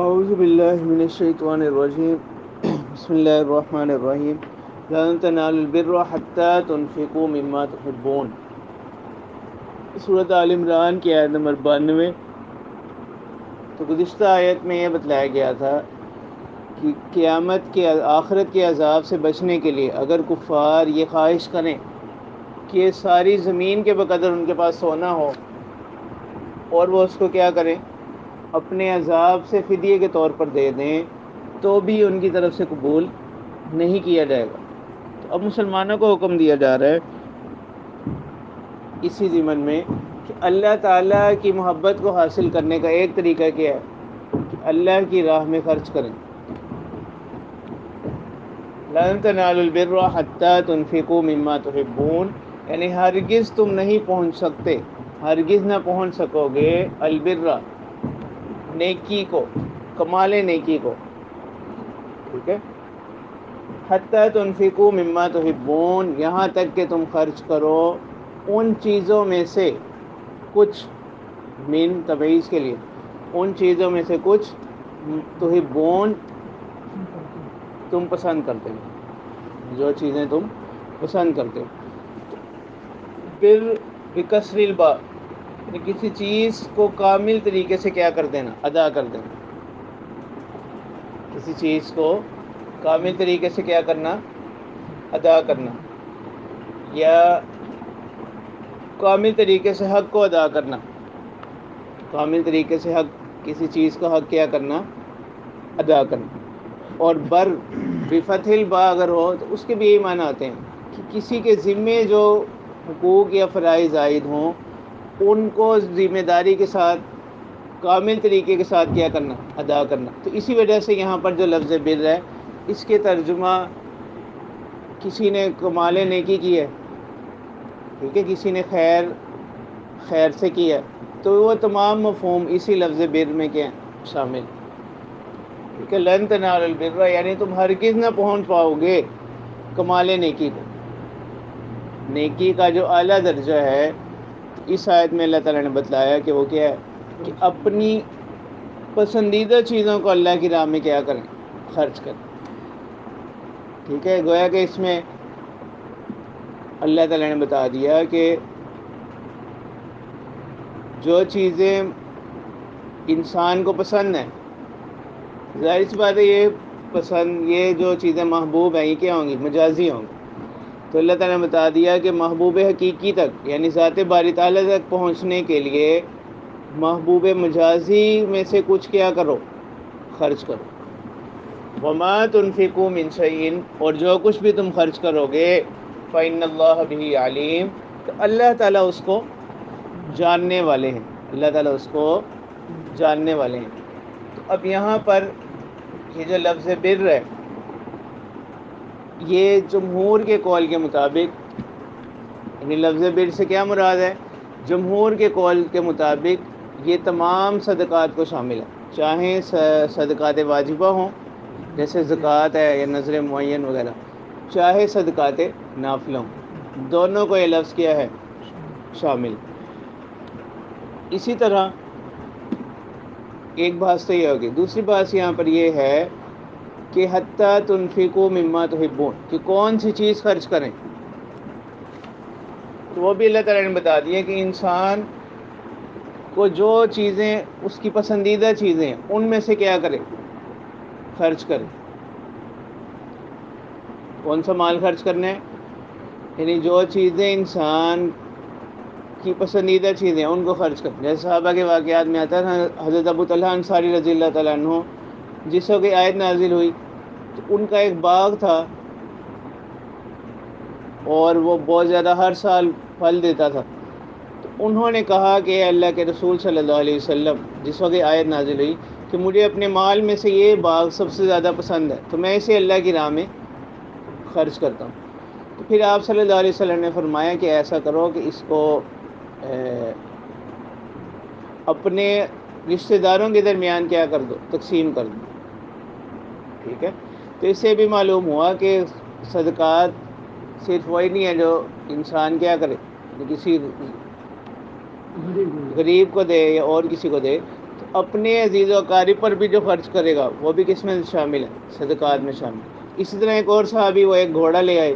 اعوذ باللہ من الشیطان الرجیم بسم اللہ الرحمن الرحیم لن تنالوا البر حتى تنفقوا مما تحبون۔ سورۃ آل عمران کی آیت نمبر 92۔ تو گزشتہ آیت میں یہ بتلایا گیا تھا کہ قیامت کے آخرت کے عذاب سے بچنے کے لیے اگر کفار یہ خواہش کریں کہ ساری زمین کے بقدر ان کے پاس سونا ہو اور وہ اس کو کیا کریں، اپنے عذاب سے فدیے کے طور پر دے دیں، تو بھی ان کی طرف سے قبول نہیں کیا جائے گا۔ تو اب مسلمانوں کو حکم دیا جا رہا ہے اسی ضمن میں کہ اللہ تعالیٰ کی محبت کو حاصل کرنے کا ایک طریقہ کیا ہے کہ اللہ کی راہ میں خرچ کریں۔ لن تنالوا البر حتى تنفقوا مما تحبون، یعنی ہرگز تم نہیں پہنچ سکتے، ہرگز نہ پہنچ سکو گے البر، نیکی کو، کمال نیکی کو، ٹھیک ہے، حتی تنفقوا مما تحبون، یہاں تک کہ تم خرچ کرو ان چیزوں میں سے کچھ، من تبعیض کے لیے، ان چیزوں میں سے کچھ تحبون تم پسند کرتے ہو، جو چیزیں تم پسند کرتے ہو۔ پھر بکسر الباء، یعنی کسی چیز کو کامل طریقے سے کیا کر دینا، ادا کر دینا، کسی چیز کو کامل طریقے سے کیا کرنا، ادا کرنا، یا کامل طریقے سے حق کو ادا کرنا، کامل طریقے سے حق، کسی چیز کا حق کیا کرنا، ادا کرنا۔ اور بر بفتح الباء اگر ہو تو اس کے بھی یہی معنی آتے ہیں کہ کسی کے ذمے جو حقوق یا فرائض عائد ہوں ان کو ذمہ داری کے ساتھ، کامل طریقے کے ساتھ کیا کرنا، ادا کرنا۔ تو اسی وجہ سے یہاں پر جو لفظ بر ہے اس کے ترجمہ کسی نے کمال نیکی کی ہے، ٹھیک ہے، کسی نے خیر سے کیا، تو وہ تمام مفہوم اسی لفظ بر میں کیا شامل، ٹھیک ہے۔ لن تنالوا البر، یعنی تم ہرگز نہ پہنچ پاؤ گے کمال نیکی کو، نیکی کا جو اعلیٰ درجہ ہے اس آیت میں اللہ تعالیٰ نے بتلایا کہ وہ کیا ہے کہ اپنی پسندیدہ چیزوں کو اللہ کی راہ میں کیا کریں، خرچ کریں، ٹھیک ہے۔ گویا کہ اس میں اللہ تعالیٰ نے بتا دیا کہ جو چیزیں انسان کو پسند ہیں، ظاہر سی بات ہے یہ پسند، یہ جو چیزیں محبوب ہیں یہ کیا ہوں گی، مجازی ہوں گی۔ تو اللہ تعالیٰ نے بتا دیا کہ محبوب حقیقی تک، یعنی ذات باری تعالیٰ تک پہنچنے کے لیے محبوب مجازی میں سے کچھ کیا کرو، خرچ کرو۔ وما تنفقوا من شيء، اور جو کچھ بھی تم خرچ کرو گے فإن اللہ به علیم، تو اللہ تعالیٰ اس کو جاننے والے ہیں، اللہ تعالیٰ اس کو جاننے والے ہیں۔ تو اب یہاں پر یہ جو لفظ بر ہے یہ جمہور کے قول کے مطابق، یعنی لفظ بر سے کیا مراد ہے، جمہور کے قول کے مطابق یہ تمام صدقات کو شامل ہے، چاہیں صدقات واجبہ ہوں جیسے زکوٰۃ ہے یا نذر معین وغیرہ، چاہے صدقات نافلہ ہوں، دونوں کو یہ لفظ کیا ہے، شامل۔ اسی طرح ایک بات تو یہ ہوگی، دوسری بات یہاں پر یہ ہے کہ حتیٰ تنفقوا مما تحبون، کہ کون سی چیز خرچ کریں، تو وہ بھی اللہ تعالیٰ نے بتا دیا کہ انسان کو جو چیزیں اس کی پسندیدہ چیزیں ہیں ان میں سے کیا کرے، خرچ کرے۔ کون سا مال خرچ کرنا ہے، یعنی جو چیزیں انسان کی پسندیدہ چیزیں ہیں ان کو خرچ کریں۔ جیسے صحابہ کے واقعات میں آتا ہے، حضرت ابو طلحہ انصاری رضی اللہ تعالیٰ عنہ جس وقت آیت نازل ہوئی تو ان کا ایک باغ تھا اور وہ بہت زیادہ ہر سال پھل دیتا تھا، تو انہوں نے کہا کہ اے اللہ کے رسول صلی اللہ علیہ وسلم، جس وقت آیت نازل ہوئی کہ مجھے اپنے مال میں سے یہ باغ سب سے زیادہ پسند ہے تو میں اسے اللہ کی راہ میں خرچ کرتا ہوں۔ تو پھر آپ صلی اللہ علیہ وسلم نے فرمایا کہ ایسا کرو کہ اس کو اپنے رشتہ داروں کے درمیان کیا کر دو، تقسیم کر دو، ٹھیک ہے۔ تو اس سے بھی معلوم ہوا کہ صدقات صرف وہی نہیں ہے جو انسان کیا کرے، کسی غریب کو دے یا اور کسی کو دے، تو اپنے عزیز و اقارب پر بھی جو خرچ کرے گا وہ بھی کس میں شامل ہے؟ صدقات میں شامل. اسی طرح ایک اور صحابی وہ ایک گھوڑا لے آئے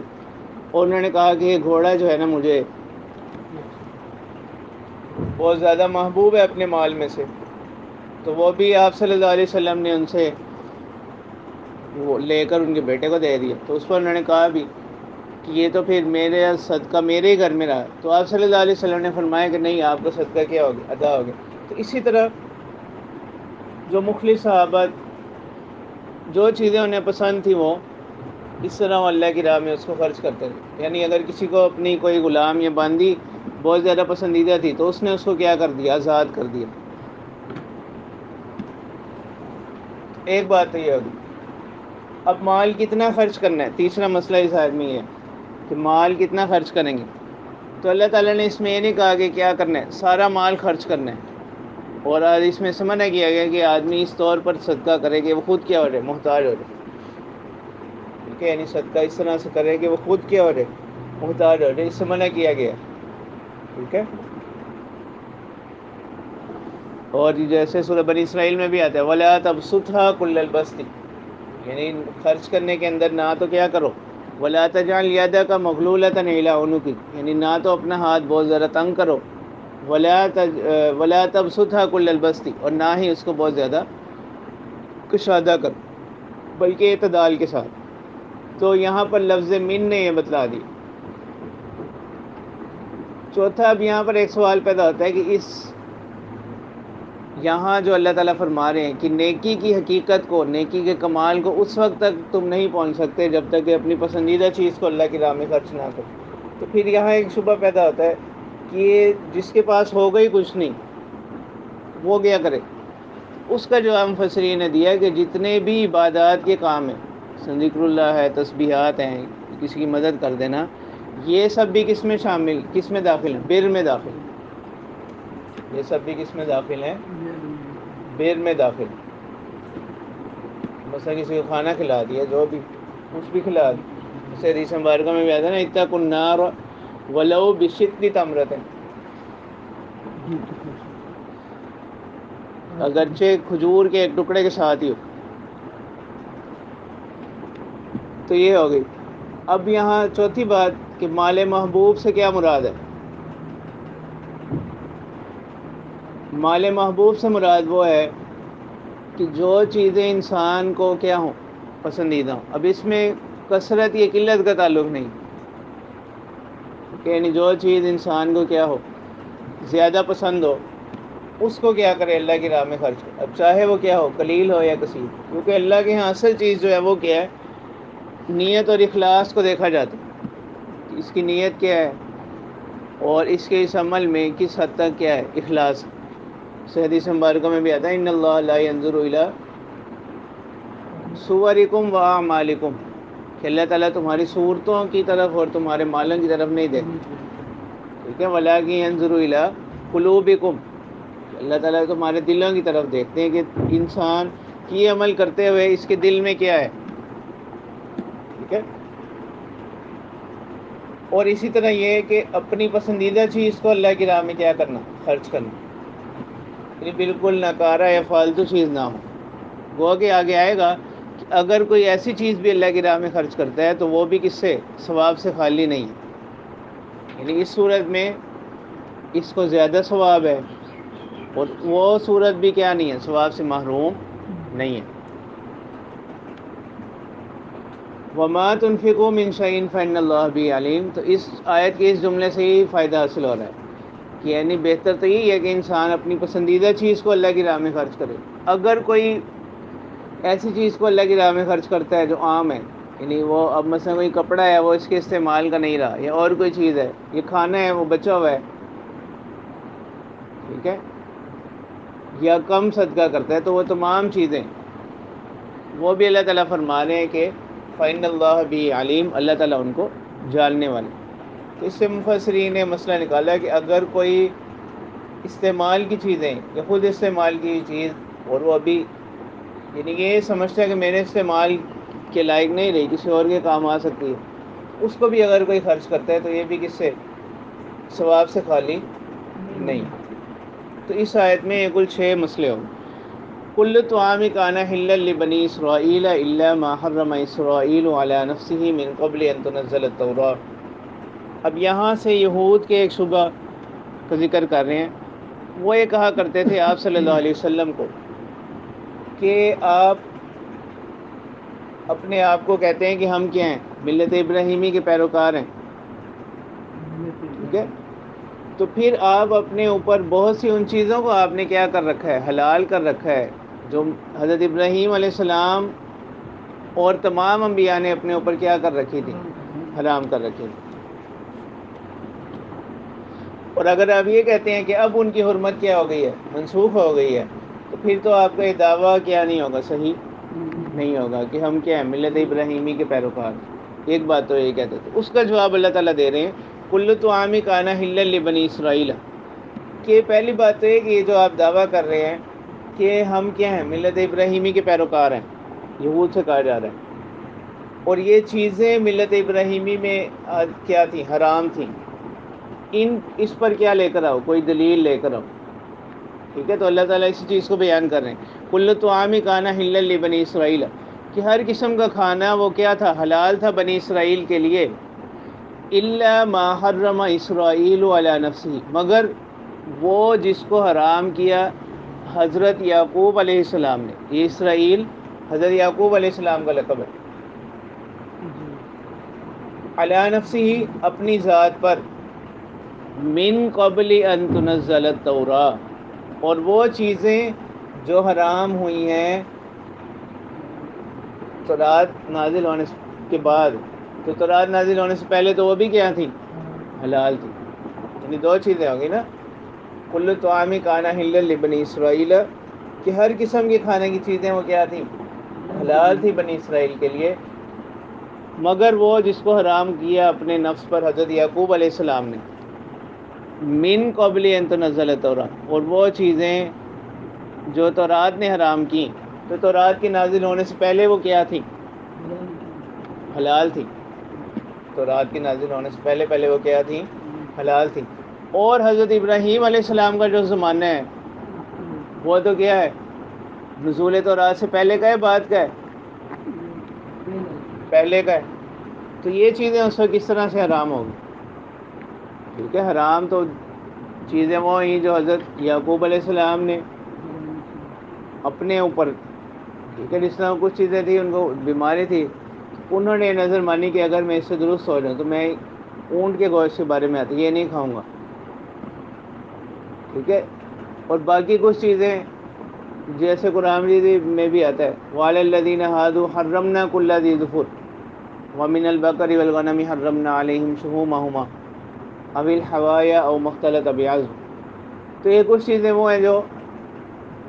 اور انہوں نے کہا کہ یہ گھوڑا جو ہے نا مجھے بہت زیادہ محبوب ہے اپنے مال میں سے. تو وہ بھی آپ صلی اللہ علیہ وسلم نے ان سے وہ لے کر ان کے بیٹے کو دے دیا. تو اس پر انہوں نے کہا بھی کہ یہ تو پھر میرے صدقہ میرے ہی گھر میں رہا. تو آپ صلی اللہ علیہ وسلم نے فرمایا کہ نہیں، آپ کا صدقہ کیا ہو گیا؟ ادا ہو گیا. تو اسی طرح جو مخلص صحابہ جو چیزیں انہیں پسند تھیں وہ اس طرح وہ اللہ کی راہ میں اس کو خرچ کرتے تھے. یعنی اگر کسی کو اپنی کوئی غلام یا باندی بہت زیادہ پسندیدہ تھی تو اس نے اس کو کیا کر دیا؟ آزاد کر دیا. ایک بات تو یہ ہوگی. اب مال کتنا خرچ کرنا ہے، تیسرا مسئلہ اس آدمی یہ ہے کہ مال کتنا خرچ کریں گے. تو اللہ تعالیٰ نے اس میں یہ نہیں کہا کہ کیا کرنا ہے سارا مال خرچ کرنا ہے، اور آج اس میں منع کیا گیا کہ آدمی اس طور پر صدقہ کرے کہ وہ خود کیا ہو رہے؟ محتاج ہو رہے. ٹھیک ہے، یعنی صدقہ اس طرح سے کرے کہ وہ خود کیا ہو رہے؟ محتاج ہو رہے. اس سے منع کیا گیا. ٹھیک ہے. اور جیسے سورہ بنی اسرائیل میں بھی آتا ہے وَلَا تَبْسُطْهَا كُلَّ الْبَسْطِ، یعنی خرچ کرنے کے اندر نہ تو کیا کرو وَلَا تَجْعَلْ يَدَكَ مَغْلُولَةً إِلَىٰ عُنُقِكَ، یعنی نہ تو اپنا ہاتھ بہت زیادہ تنگ کرو. وَلَا تَبْسُطْهَا كُلَّ الْبَسْطِ، اور نہ ہی اس کو بہت زیادہ کشادہ کرو، بلکہ اعتدال کے ساتھ. تو یہاں پر لفظ من نے یہ بتلا دی. چوتھا، اب یہاں پر ایک سوال پیدا ہوتا ہے کہ اس یہاں جو اللہ تعالیٰ فرما رہے ہیں کہ نیکی کی حقیقت کو، نیکی کے کمال کو اس وقت تک تم نہیں پہنچ سکتے جب تک کہ اپنی پسندیدہ چیز کو اللہ کی راہ میں خرچ نہ کرو. تو پھر یہاں ایک شبہ پیدا ہوتا ہے کہ یہ جس کے پاس ہوگا ہی کچھ نہیں وہ کیا کرے. اس کا جواب مفسرین نے دیا کہ جتنے بھی عبادات کے کام ہیں، ذکر اللہ ہے، تسبیحات ہیں، کسی کی مدد کر دینا، یہ سب بھی کس میں شامل، کس میں داخل ہیں؟ بر میں داخل ہیں. یہ سب بھی کس میں داخل ہیں؟ بر میں داخل. مثلا کسی کو کھانا کھلا دیا، جو بھی کچھ بھی کھلا دیا، جیسے حدیث مبارکہ میں بھی آتا ہے نا اتقوا النار ولو بشق تمرۃ، اگرچہ کھجور کے ایک ٹکڑے کے ساتھ ہی ہو. تو یہ ہو گئی. اب یہاں چوتھی بات کہ مال محبوب سے کیا مراد ہے. مال محبوب سے مراد وہ ہے کہ جو چیزیں انسان کو کیا ہوں؟ پسندیدہ ہوں. اب اس میں کثرت یا قلت کا تعلق نہیں، کہ یعنی جو چیز انسان کو کیا ہو، زیادہ پسند ہو، اس کو کیا کرے؟ اللہ کی راہ میں خرچ کرے. اب چاہے وہ کیا ہو، قلیل ہو یا کثیر، کیونکہ اللہ کے ہاں اصل چیز جو ہے وہ کیا ہے؟ نیت اور اخلاص کو دیکھا جاتا ہے. اس کی نیت کیا ہے اور اس کے اس عمل میں کس حد تک کیا ہے؟ اخلاص. حدیث مبارکہ میں بھی آتا ہے ان اللہ لا ينظر الى صورکم واعمالکم، کہ اللہ تعالیٰ تمہاری صورتوں کی طرف اور تمہارے مالوں کی طرف نہیں دیکھتا. ٹھیک ہے. ولکن ينظر الى قلوبکم، اللہ تعالیٰ تمہارے دلوں کی طرف دیکھتے ہیں کہ انسان کی عمل کرتے ہوئے اس کے دل میں کیا ہے. ٹھیک ہے. اور اسی طرح یہ ہے کہ اپنی پسندیدہ چیز کو اللہ کی راہ میں کیا کرنا؟ خرچ کرنا. یہ بالکل ناکارہ یا فالتو چیز نہ ہو. وہ کہ آگے آئے گا کہ اگر کوئی ایسی چیز بھی اللہ کی راہ میں خرچ کرتا ہے تو وہ بھی کس سے؟ ثواب سے خالی نہیں. یعنی اس صورت میں اس کو زیادہ ثواب ہے، اور وہ صورت بھی کیا نہیں ہے؟ ثواب سے محروم نہیں ہے. وَمَا تُنْفِقُوا مِنْ شَيْءٍ فَإِنَّ اللَّهَ بِهِ عَلِيمٌ. تو اس آیت کے اس جملے سے ہی فائدہ حاصل ہو رہا ہے کہ یعنی بہتر تو یہی ہے کہ انسان اپنی پسندیدہ چیز کو اللہ کی راہ میں خرچ کرے. اگر کوئی ایسی چیز کو اللہ کی راہ میں خرچ کرتا ہے جو عام ہے، یعنی وہ اب مثلا کوئی کپڑا ہے وہ اس کے استعمال کا نہیں رہا، یا اور کوئی چیز ہے، یہ کھانا ہے وہ بچا ہوا ہے، ٹھیک ہے، یا کم صدقہ کرتا ہے، تو وہ تمام چیزیں وہ بھی اللہ تعالیٰ فرما رہے ہیں کہ فَإِنَّ اللَّهَ بِهِ عَلِيمٌ، اللہ تعالیٰ ان کو جاننے والے. تو اس سے مفسرین نے مسئلہ نکالا کہ اگر کوئی استعمال کی چیزیں یا خود استعمال کی چیز اور وہ ابھی یعنی یہ سمجھتا ہے کہ میرے استعمال کے لائق نہیں رہی، کسی اور کے کام آ سکتی ہے، اس کو بھی اگر کوئی خرچ کرتا ہے تو یہ بھی کس سے؟ ثواب سے خالی نہیں. تو اس آیت میں یہ کل 6 مسئلے ہوں. کل طعام کان حلا لبنی اسرائیل الا ما حرم اسرائیل علی نفسه من قبل ان تنزل التوراۃ۔ اب یہاں سے یہود کے ایک شبہ کا ذکر کر رہے ہیں۔ وہ یہ کہا کرتے تھے آپ صلی اللہ علیہ وسلم کو کہ آپ اپنے آپ کو کہتے ہیں کہ ہم کیا ہیں، ملت ابراہیمی کے پیروکار ہیں، ٹھیک ہے؟ تو پھر آپ اپنے اوپر بہت سی ان چیزوں کو آپ نے کیا کر رکھا ہے، حلال کر رکھا ہے، جو حضرت ابراہیم علیہ السلام اور تمام انبیاء نے اپنے اوپر کیا کر رکھی تھی، حرام کر رکھی تھی۔ اور اگر آپ یہ کہتے ہیں کہ اب ان کی حرمت کیا ہو گئی ہے، منسوخ ہو گئی ہے، تو پھر تو آپ کا یہ دعویٰ کیا نہیں ہوگا، صحیح نہیں ہوگا کہ ہم کیا ہیں، ملت ابراہیمی کے پیروکار۔ ایک بات تو یہ کہتے تھے، اس کا جواب اللہ تعالیٰ دے رہے ہیں کل طعام کان حلا لبنی اسرائیل، کہ پہلی بات تو یہ کہ یہ جو آپ دعویٰ کر رہے ہیں کہ ہم کیا ہیں، ملت ابراہیمی کے پیروکار ہیں، یہود سے کہا جا رہا ہے، اور یہ چیزیں ملت ابراہیمی میں کیا تھیں، حرام تھیں، اس پر کیا لے کر آؤ، کوئی دلیل لے کر آؤ، ٹھیک ہے؟ تو اللہ تعالیٰ اسی چیز کو بیان کر رہے ہیں، کل طعام کان حلا لبنی اسرائیل، کہ ہر قسم کا کھانا وہ کیا تھا، حلال تھا بنی اسرائیل کے لیے، الا ما حرم اسرائیل علی نفسہ، مگر وہ جس کو حرام کیا حضرت یعقوب علیہ السلام نے۔ یہ اسرائیل حضرت یعقوب علیہ السلام کا لقب ہے، علی نفسہ، اپنی ذات پر، من قبل ان تنزل التوراۃ، اور وہ چیزیں جو حرام ہوئی ہیں تورات نازل ہونے کے بعد، تو تورات نازل ہونے سے پہلے تو وہ بھی کیا تھی، حلال تھی۔ یعنی دو چیزیں ہوگی نا، کل طعام کان حلا لبنی اسرائیل، کہ ہر قسم کے کھانے کی چیزیں وہ کیا تھیں، حلال تھی بنی اسرائیل کے لیے، مگر وہ جس کو حرام کیا اپنے نفس پر حضرت یعقوب علیہ السلام نے، من قبل ان تنزل التوراۃ، اور وہ چیزیں جو تورات نے حرام کی، تو تورات کے نازل ہونے سے پہلے وہ کیا تھی، حلال تھی۔ تورات کے نازل ہونے سے پہلے وہ کیا تھی، حلال تھی۔ اور حضرت ابراہیم علیہ السلام کا جو زمانہ ہے وہ تو کیا ہے، نزول تورات سے پہلے کا ہے، بعد کا ہے، پہلے کا ہے۔ تو یہ چیزیں اس وقت کس طرح سے حرام ہوگی؟ ٹھیک ہے، حرام تو چیزیں وہ ہیں جو حضرت یعقوب علیہ السلام نے اپنے اوپر، ٹھیک ہے، جس طرح کچھ چیزیں تھیں، ان کو بیماری تھی، انہوں نے نظر مانی کہ اگر میں اس سے درست ہو جاؤں تو میں اونٹ کے گوشت کے بارے میں آتی یہ نہیں کھاؤں گا، ٹھیک ہے۔ اور باقی کچھ چیزیں جیسے قرآن مجید میں بھی آتا ہے، وَعَلَى الَّذِينَ هَادُوا حَرَّمْنَا كُلَّ ذِي ظُفُرٍ وَمِنَ الْبَقَرِ وَالْغَنَمِ حَرَّمْنَا عَلَيْهِمْ شُحُومَهُمَا أَوِ الْحَوَايَا أَوْ مَا اخْتَلَطَ بِعَظْمٍ۔ تو یہ کچھ چیزیں وہ ہیں جو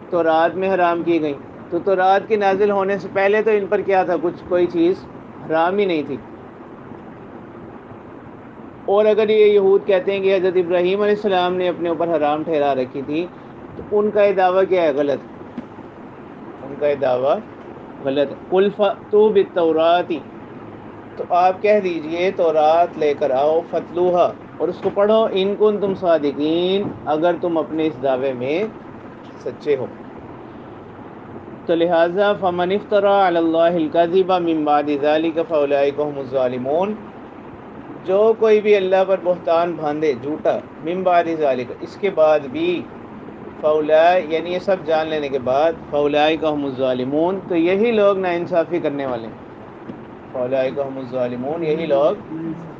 تورات میں حرام کی گئیں، تو تورات کے نازل ہونے سے پہلے تو ان پر کیا تھا، کوئی چیز حرام ہی نہیں تھی۔ اور اگر یہ یہود کہتے ہیں کہ حضرت ابراہیم علیہ السلام نے اپنے اوپر حرام ٹھہرا رکھی تھی، تو ان کا یہ دعویٰ کیا ہے، غلط، ان کا یہ دعویٰ غلط ہے۔ قُلْ فَأْتُوا بِالتَّوْرَاةِ، تو آپ کہہ دیجئے تورات لے کر آؤ، فَاتْلُوهَا، اور اس کو پڑھو، ان کنتم صادقین، اگر تم اپنے اس دعوے میں سچے ہو۔ تو لہٰذا فَمَنِ افْتَرَىٰ عَلَى اللَّهِ الْكَذِبَ مِن بَعْدِ ذَلِكَ فَأُولَٰئِكَ هُمُ الظَّالِمُونَ، جو کوئی بھی اللہ پر بہتان باندھے جھوٹا، من بعد ذالک، اس کے بعد بھی، فَأُولَٰئِکَ، یعنی یہ سب جان لینے کے بعد، فَأُولَٰئِکَ هُمُ الظَّالِمُونَ، تو یہی لوگ ناانصافی کرنے والے ہیں، فَأُولَٰئِکَ هُمُ الظَّالِمُونَ، یہی لوگ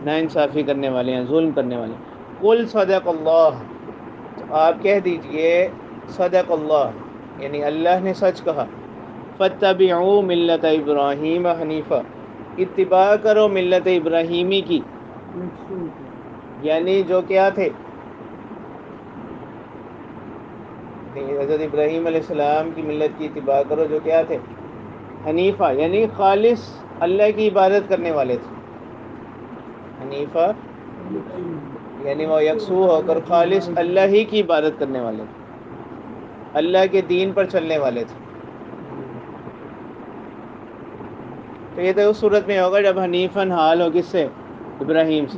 ناانصافی کرنے والے ہیں، ظلم کرنے والے ہیں۔ قُلْ صَدَقَ اللَّهُ، تو آپ کہہ دیجئے صدق اللہ، یعنی اللہ نے سچ کہا، فَاتَّبِعُوا مِلَّةَ إِبْرَاهِيمَ حَنِيفًا، اتباع کرو ملت ابراہیمی کی، یعنی جو کیا تھے، حضرت ابراہیم علیہ السلام کی ملت کی اتباع کرو، جو کیا تھے، حنیفہ، یعنی خالص اللہ کی عبادت کرنے والے تھے۔ حنیفہ یعنی وہ یکسو ہو کر خالص اللہ ہی کی عبادت کرنے والے تھے، اللہ کے دین پر چلنے والے تھے۔ تو یہ تو اس صورت میں ہوگا جب حنیفاً حال ہو کس سے، ابراہیم سے،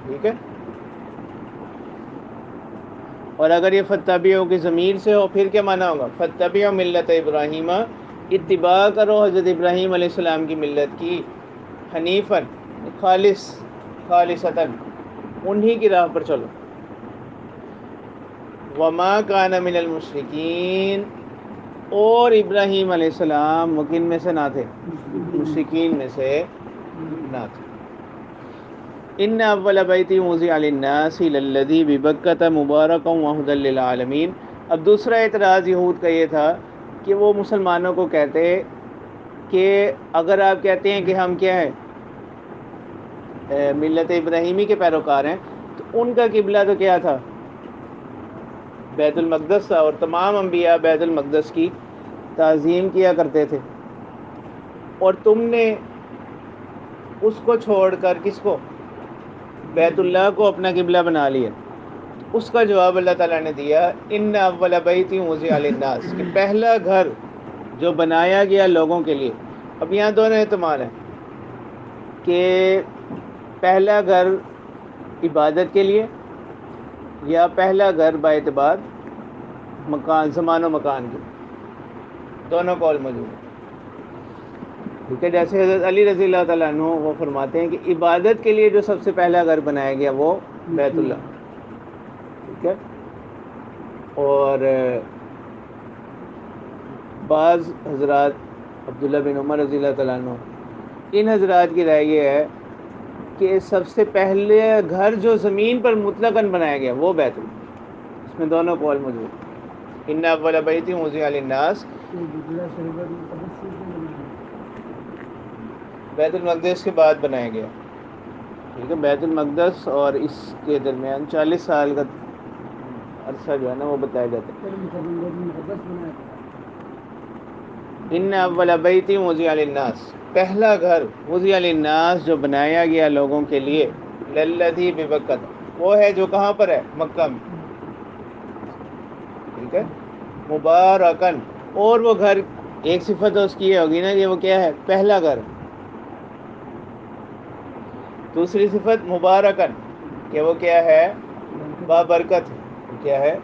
ٹھیک ہے۔ اور اگر یہ فتبعوا کی ضمیر سے ہو پھر کیا معنی ہوگا؟ فتبعوا ملت ابراہیم، اتباع کرو حضرت ابراہیم علیہ السلام کی ملت کی، حنیفاً خالصتاً انہی کی راہ پر چلو، وما کان من المشرکین، اور ابراہیم علیہ السلام وہ کن میں سے نہ تھے؟ مشرکین میں سے نہ تھے۔ ان اول بیت وضع للناس للذی ببکۃ مبارکا وہدی للعالمین۔ اب دوسرا اعتراض یہود کا یہ تھا کہ وہ مسلمانوں کو کہتے کہ اگر آپ کہتے ہیں کہ ہم کیا ہے ملت ابراہیمی کے پیروکار ہیں، تو ان کا قبلہ تو کیا تھا؟ بیت المقدس تھا، اور تمام انبیاء بیت المقدس کی تعظیم کیا کرتے تھے، اور تم نے اس کو چھوڑ کر کس کو؟ بیت اللہ کو اپنا قبلہ بنا لیا۔ اس کا جواب اللہ تعالیٰ نے دیا ان اول بیت وضع للناس، کہ پہلا گھر جو بنایا گیا لوگوں کے لیے۔ اب یہاں دونوں احتمال ہیں کہ پہلا گھر عبادت کے لیے، یا پہلا گھر با اعتبار مکان، زمان و مکان کے، دونوں قول موجود ہیں۔ ٹھیک ہے، جیسے حضرت علی رضی اللہ تعالیٰ عنہ وہ فرماتے ہیں کہ عبادت کے لیے جو سب سے پہلا گھر بنایا گیا وہ بیت اللہ، ٹھیک ہے۔ اور بعض حضرات عبداللہ بن عمر رضی اللہ تعالیٰ عنہ، ان حضرات کی رائے یہ ہے کہ سب سے پہلے گھر جو زمین پر مطلقاً بنایا گیا وہ بیت اللہ۔ اس میں دونوں قول موجود ہیں۔ ان اول بیت وضع للناس، بیت المقدس کے بعد بنایا گیا، ٹھیک ہے۔ بیت المقدس اور اس کے درمیان 40 سال کا عرصہ جو ہے نا وہ بتایا جاتا ہے۔ ان اول بیت وضع للناس، پہلا گھر وضع للناس جو بنایا گیا لوگوں کے لیے، للذی ببکۃ، وہ ہے جو کہاں پر ہے؟ مکہ میں، ٹھیک ہے، مبارکن، اور وہ گھر ایک صفت اس کی یہ ہوگی نا کہ وہ کیا ہے؟ پہلا گھر۔ دوسری صفت مبارکن، کہ وہ کیا ہے؟ بابرکت، کیا ہے؟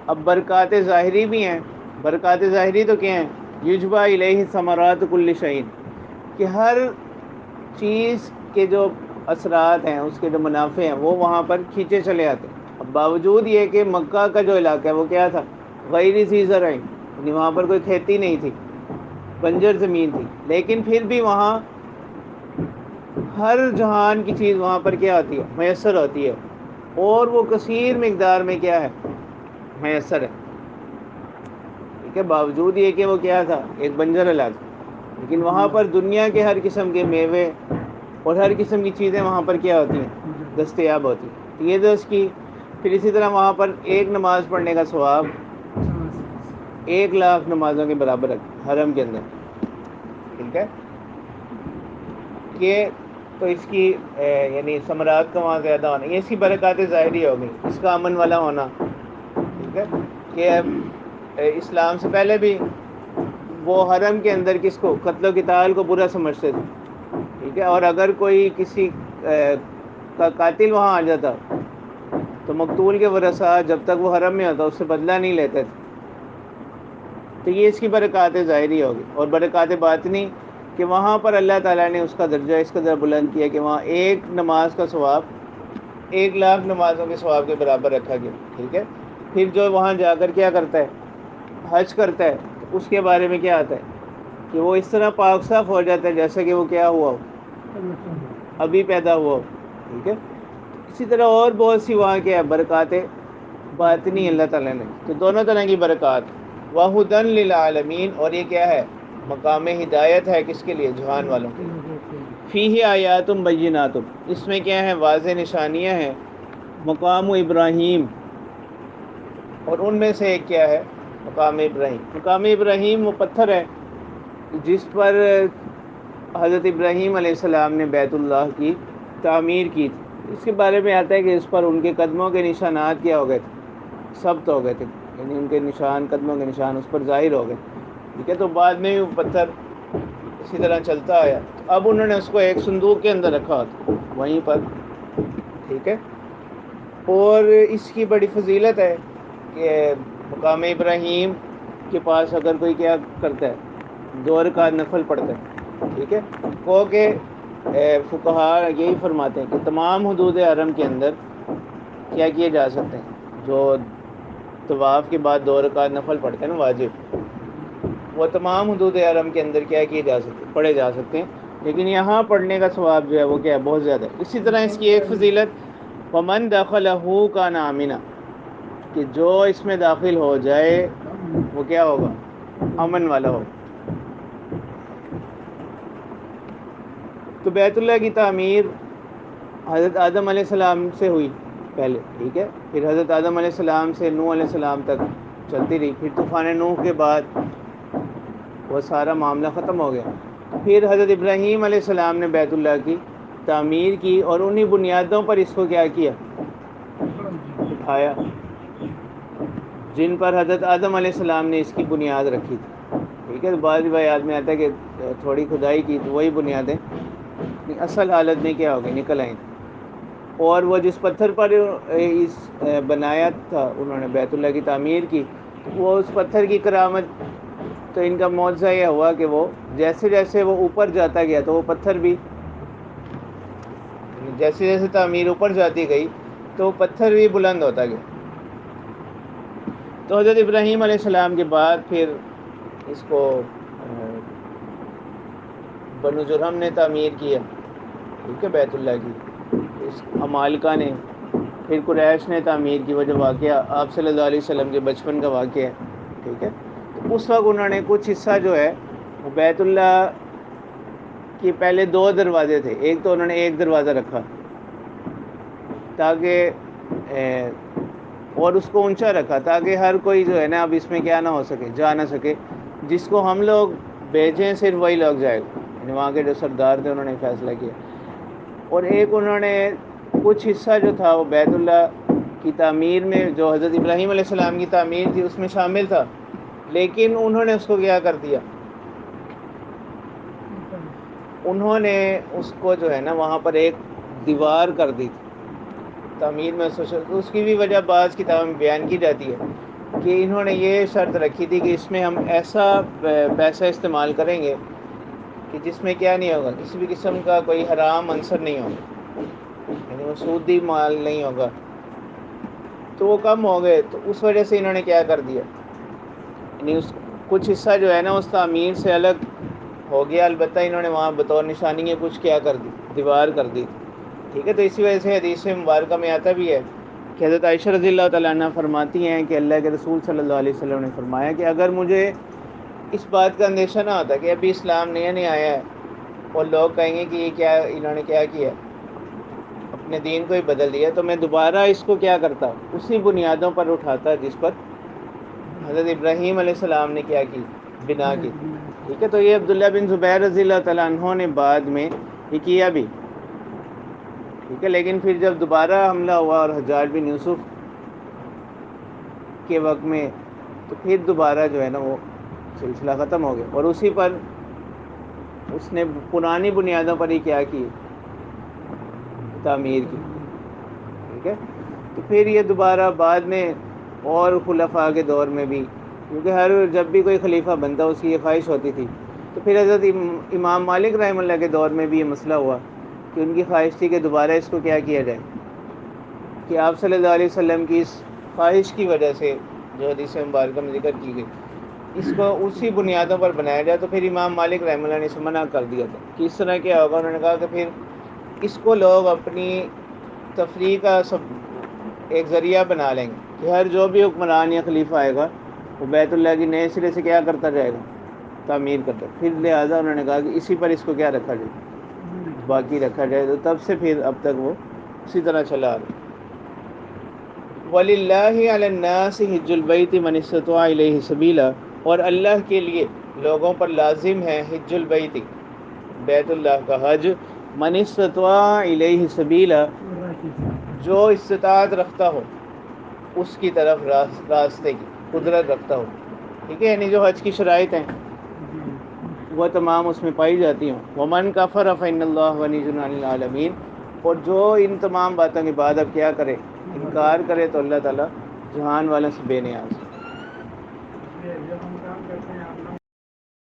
اب برکات ظاہری بھی ہیں۔ برکات ظاہری تو کیا ہیں؟ یجبا الیہ ثمرات کل شیء، کہ ہر چیز کے جو اثرات ہیں، اس کے جو منافع ہیں، وہ وہاں پر کھینچے چلے آتے ہیں۔ اب باوجود یہ کہ مکہ کا جو علاقہ ہے وہ کیا تھا؟ غیر ذی زرع، یعنی وہاں پر کوئی کھیتی نہیں تھی، بنجر زمین تھی، لیکن پھر بھی وہاں ہر جہان کی چیز وہاں پر کیا ہوتی ہے؟ میسر ہوتی ہے، اور وہ کثیر مقدار میں کیا ہے؟ میسر ہے، ٹھیک ہے۔ باوجود یہ کہ وہ کیا تھا؟ ایک بنجر علاقہ، لیکن وہاں پر دنیا کے ہر قسم کے میوے اور ہر قسم کی چیزیں وہاں پر کیا ہوتی ہیں؟ دستیاب ہوتی ہیں۔ یہ تو اس کی، پھر اسی طرح وہاں پر ایک نماز پڑھنے کا ثواب 1,00,000 نمازوں کے برابر ہے حرم کے اندر، ٹھیک ہے۔ یہ تو اس کی یعنی ثمرات کا وہاں زیادہ ہونا، یہ اس کی برکات ظاہری ہوگی، اس کا امن والا ہونا، ٹھیک ہے۔ کہ اسلام سے پہلے بھی وہ حرم کے اندر کس کو؟ قتل و قتال کو برا سمجھتے تھے، ٹھیک ہے۔ اور اگر کوئی کسی کا قاتل وہاں آ جاتا تو مقتول کے ورثاء جب تک وہ حرم میں ہوتا اس سے بدلہ نہیں لیتے تھے۔ تو یہ اس کی برکات ظاہری ہوگی۔ اور برکات باطنی کہ وہاں پر اللہ تعالیٰ نے اس کا درجہ اس قدر بلند کیا کہ وہاں ایک نماز کا ثواب 1,00,000 نمازوں کے ثواب کے برابر رکھا گیا، ٹھیک ہے۔ پھر جو وہاں جا کر کیا کرتا ہے؟ حج کرتا ہے، تو اس کے بارے میں کیا آتا ہے کہ وہ اس طرح پاک صاف ہو جاتا ہے جیسا کہ وہ کیا ہوا ہو؟ ابھی پیدا ہوا ہو، ٹھیک ہے۔ اسی طرح اور بہت سی وہاں کیا ہے؟ برکات باطنی اللہ تعالیٰ نے، تو دونوں طرح کی برکات۔ وَہُدًى لِلْعَالَمِينَ، اور یہ کیا ہے؟ مقام ہدایت ہے کس کے لیے؟ جہان والوں کے لیے۔ فیہ آیات بینات، اس میں کیا ہے؟ واضح نشانیاں ہیں۔ مقام ابراہیم، اور ان میں سے ایک کیا ہے؟ مقام ابراہیم۔ مقام ابراہیم وہ پتھر ہے جس پر حضرت ابراہیم علیہ السلام نے بیت اللہ کی تعمیر کی تھی۔ اس کے بارے میں آتا ہے کہ اس پر ان کے قدموں کے نشانات کیا ہو گئے تھے؟ ثبت ہو گئے تھے، یعنی ان کے نشان، قدموں کے نشان اس پر ظاہر ہو گئے، ٹھیک ہے۔ تو بعد میں وہ پتھر اسی طرح چلتا آیا، تو اب انہوں نے اس کو ایک صندوق کے اندر رکھا ہوتا وہیں پر، ٹھیک ہے۔ اور اس کی بڑی فضیلت ہے کہ مقام ابراہیم کے پاس اگر کوئی کیا کرتا ہے 2 رکعت نفل پڑھتا ہے، ٹھیک ہے، کو کہ فقہا یہی فرماتے ہیں کہ تمام حدود حرم کے اندر کیا کیے جا سکتے ہیں، جو طواف کے بعد 2 رکعت نفل پڑھتے ہیں نا واجب، وہ تمام حدود حرم کے اندر کیا کیے جا سکتے ہیں، پڑھے جا سکتے ہیں، لیکن یہاں پڑھنے کا ثواب جو ہے وہ کیا ہے، بہت زیادہ ہے۔ اسی طرح اس کی ایک فضیلت وَمَن دَخَلَهُ كَانَ آمِنًا، کہ جو اس میں داخل ہو جائے وہ کیا ہوگا، امن والا ہوگا۔ تو بیت اللہ کی تعمیر حضرت آدم علیہ السلام سے ہوئی پہلے، ٹھیک ہے، پھر حضرت آدم علیہ السلام سے نوح علیہ السلام تک چلتی رہی، پھر طوفان نوح کے بعد وہ سارا معاملہ ختم ہو گیا، پھر حضرت ابراہیم علیہ السلام نے بیت اللہ کی تعمیر کی اور انہی بنیادوں پر اس کو کیا کیا، اٹھایا، جن پر حضرت آدم علیہ السلام نے اس کی بنیاد رکھی تھی، ٹھیک ہے۔ تو بعض روایات میں آتا ہے کہ تھوڑی کھدائی کی تو وہی بنیادیں اصل حالت میں کیا ہوگی، نکل آئیں۔ اور وہ جس پتھر پر اس بنایا تھا انہوں نے بیت اللہ کی تعمیر کی، وہ اس پتھر کی کرامت، تو ان کا معجزہ یہ ہوا کہ وہ جیسے جیسے وہ اوپر جاتا گیا تو وہ پتھر بھی، جیسے جیسے تعمیر اوپر جاتی گئی تو وہ پتھر بھی بلند ہوتا گیا۔ تو حضرت ابراہیم علیہ السلام کے بعد پھر اس کو بنو جرہم نے تعمیر کیا، ٹھیک ہے، بیت اللہ کی، اس عمالقہ نے، پھر قریش نے تعمیر کی، وہ جو واقعہ آپ صلی اللہ علیہ وسلم کے بچپن کا واقعہ ہے، ٹھیک ہے۔ تو اس وقت انہوں نے کچھ حصہ جو ہے وہ بیت اللہ کی، پہلے 2 دروازے تھے، ایک تو انہوں نے ایک دروازہ رکھا تاکہ اور اس کو اونچا رکھا تاکہ ہر کوئی جو ہے نا اب اس میں کیا نہ ہو سکے، جا نہ سکے، جس کو ہم لوگ بھیجیں صرف وہی لوگ جائے گا، یعنی وہاں کے جو سردار تھے انہوں نے فیصلہ کیا۔ اور ایک انہوں نے کچھ حصہ جو تھا وہ بیت اللہ کی تعمیر میں، جو حضرت ابراہیم علیہ السلام کی تعمیر تھی اس میں شامل تھا، لیکن انہوں نے اس کو کیا کر دیا، انہوں نے اس کو جو ہے نا وہاں پر ایک دیوار کر دی تھی تعمیر میں، اس کی بھی وجہ بعض کتابوں میں بیان کی جاتی ہے کہ انہوں نے یہ شرط رکھی تھی کہ اس میں ہم ایسا پیسہ استعمال کریں گے کہ جس میں کیا نہیں ہوگا، کسی بھی قسم کا کوئی حرام عنصر نہیں ہوگا، یعنی وہ سودی مال نہیں ہوگا، تو وہ کم ہو گئے، تو اس وجہ سے انہوں نے کیا کر دیا، یعنی اس کچھ حصہ جو ہے نا اس تعمیر سے الگ ہو گیا، البتہ انہوں نے وہاں بطور نشانی کے کچھ کیا کر دی، دیوار کر دی، ٹھیک ہے۔ تو اسی وجہ سے حدیث مبارکہ میں آتا بھی ہے کہ حضرت عائشہ رضی اللہ تعالیٰ عنہ فرماتی ہیں کہ اللہ کے رسول صلی اللہ علیہ وسلم نے فرمایا کہ اگر مجھے اس بات کا اندیشہ نہ ہوتا کہ ابھی اسلام نیا نہیں آیا ہے اور لوگ کہیں گے کہ یہ کیا، انہوں نے کیا کیا، اپنے دین کو ہی بدل دیا، تو میں دوبارہ اس کو کیا کرتا، اسی بنیادوں پر اٹھاتا جس پر حضرت ابراہیم علیہ السلام نے کیا کی، بنا کی، ٹھیک ہے۔ تو یہ عبداللہ بن زبیر رضی اللہ تعالیٰ عنہ نے بعد میں یہ کیا بھی، ٹھیک ہے، لیکن پھر جب دوبارہ حملہ ہوا اور حجاج بن یوسف کے وقت میں، تو پھر دوبارہ جو ہے نا وہ سلسلہ ختم ہو گیا، اور اسی پر اس نے پرانی بنیادوں پر ہی کیا کی، تعمیر کی، ٹھیک ہے۔ تو پھر یہ دوبارہ بعد میں اور خلفاء کے دور میں بھی، کیونکہ جب بھی کوئی خلیفہ بنتا اس کی یہ خواہش ہوتی تھی، تو پھر حضرت امام مالک رحمہ اللہ کے دور میں بھی یہ مسئلہ ہوا کہ ان کی خواہش تھی کہ دوبارہ اس کو کیا کیا جائے، کہ آپ صلی اللہ علیہ وسلم کی اس خواہش کی وجہ سے جو حدیث مبارکہ میں ذکر کی گئی، اس کو اسی بنیادوں پر بنایا جائے، تو پھر امام مالک رحمہ اللہ نے اسے منع کر دیا تھا کہ اس طرح کیا ہوگا، انہوں نے کہا کہ پھر اس کو لوگ اپنی تفریح کا ایک ذریعہ بنا لیں گے کہ ہر جو بھی حکمران یا خلیفہ آئے گا وہ بیت اللہ کی نئے سرے سے کیا کرتا جائے گا، تعمیر کرتا، پھر لہٰذا انہوں نے کہا کہ اسی پر اس کو کیا رکھا جائے، باقی رکھا جائے، تو تب سے پھر اب تک وہ اسی طرح چلا آ رہا۔ وَلِلَّهِ عَلَى النَّاسِ حِجُّ الْبَيْتِ مَنِ اسْتَطَاعَ إِلَيْهِ سَبِيلًا، اور اللہ کے لیے لوگوں پر لازم ہے حج البیت، بیت اللہ کا حج، من استطاع الیہ سبیلا، جو استطاعت رکھتا ہو اس کی طرف راستے کی قدرت رکھتا ہو، ٹھیک ہے، یعنی جو حج کی شرائط ہیں وہ تمام اس میں پائی جاتی ہوں۔ ومن کفر فإن اللہ غنی عن العالمین، اور جو ان تمام باتوں کے بعد اب کیا کرے، انکار کرے تو اللہ تعالیٰ جہان والوں سے بے نیاز ہے۔ جب ہم کام کرتے